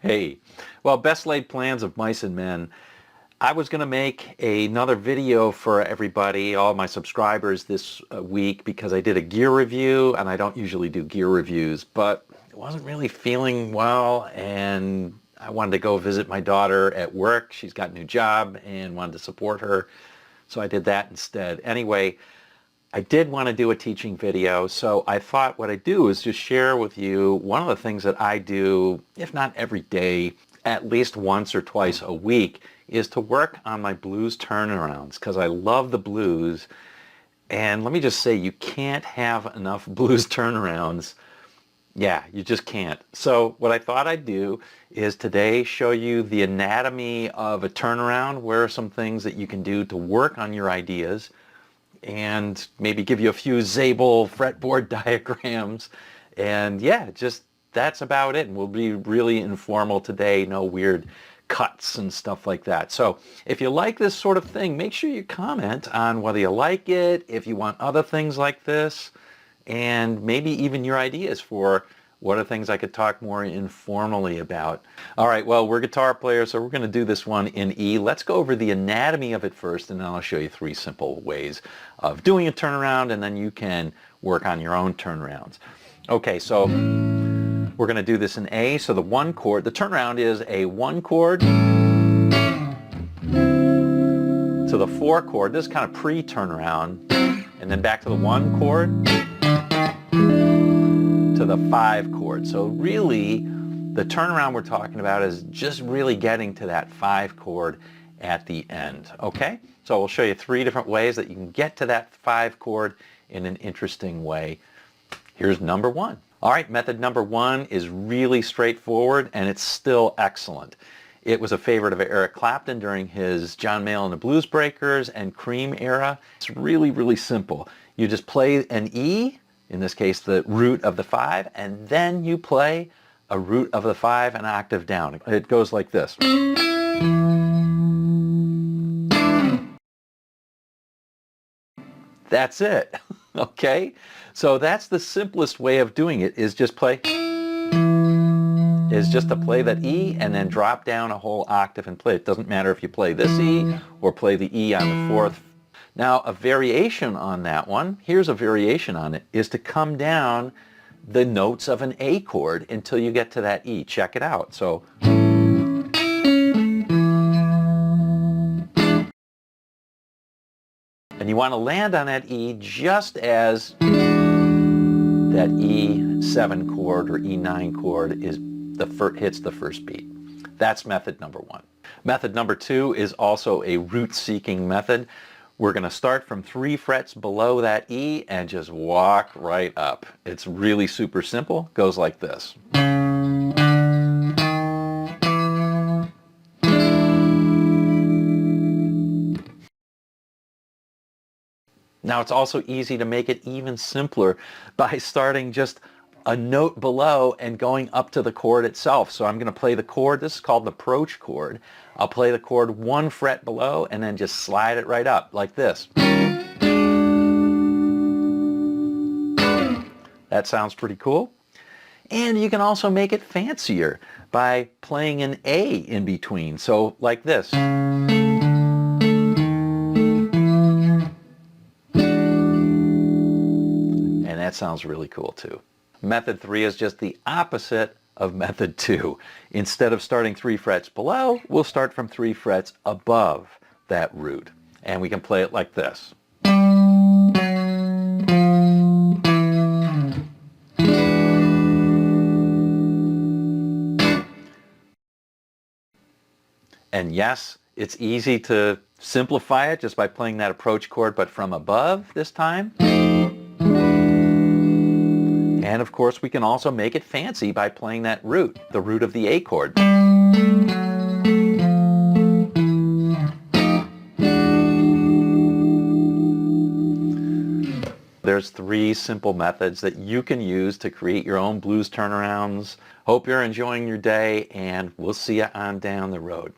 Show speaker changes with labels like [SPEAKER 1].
[SPEAKER 1] Hey, well, best laid plans of mice and men. I was going to make another video for everybody, all my subscribers this week, because I did a gear review, and I don't usually do gear reviews, but I wasn't really feeling well, and I wanted to go visit my daughter at work. She's got a new job and wanted to support her, so I did that instead. Anyway, I did want to do a teaching video, so I thought what I'd do is just share with you one of the things that I do, if not every day, at least once or twice a week, is to work on my blues turnarounds, because I love the blues. And let me just say, you can't have enough blues turnarounds. Yeah, you just can't. So what I thought I'd do is today show you the anatomy of a turnaround, where are some things that you can do to work on your ideas, and maybe give you a few Zabel fretboard diagrams. And yeah, just that's about it. And we'll be really informal today, no weird cuts and stuff like that. So if you like this sort of thing, make sure you comment on whether you like it, if you want other things like this, and maybe even your ideas for what are things I could talk more informally about. All right, well, we're guitar players, so we're going to do this one in E. Let's go over the anatomy of it first, and then I'll show you 3 simple ways of doing a turnaround, and then you can work on your own turnarounds. Okay, so we're going to do this in A. So the 1 chord, the turnaround is a 1 chord to the 4 chord. This is kind of pre-turnaround, and then back to the 1 chord to the 5 chord. So really, the turnaround we're talking about is just really getting to that 5 chord at the end. Okay? So we'll show you 3 different ways that you can get to that 5 chord in an interesting way. Here's number 1. All right, method number 1 is really straightforward, and it's still excellent. It was a favorite of Eric Clapton during his John Mayall and the Blues Breakers and Cream era. It's really, really simple. You just play an E, in this case the root of the 5, and then you play a root of the 5 an octave down. It goes like this. That's it. Okay? So that's the simplest way of doing it, is just to play that E and then drop down a whole octave and play it. Doesn't matter if you play this E or play the E on the 4th. Now a variation on that one, here's a variation on it, is to come down the notes of an A chord until you get to that E. Check it out. So and you want to land on that E just as that E7 chord or E9 chord hits the first beat. That's method number 1. Method number 2 is also a root-seeking method. We're going to start from 3 frets below that E and just walk right up. It's really super simple. Goes like this. Now it's also easy to make it even simpler by starting just a note below and going up to the chord itself. So I'm going to play the chord. This is called the approach chord. I'll play the chord 1 fret below and then just slide it right up like this. That sounds pretty cool. And you can also make it fancier by playing an A in between. So like this. That sounds really cool too. Method 3 is just the opposite of method 2. Instead of starting 3 frets below, we'll start from 3 frets above that root. And we can play it like this. And yes, it's easy to simplify it just by playing that approach chord, but from above this time. And of course, we can also make it fancy by playing that root, the root of the A chord. There's 3 simple methods that you can use to create your own blues turnarounds. Hope you're enjoying your day, and we'll see you on down the road.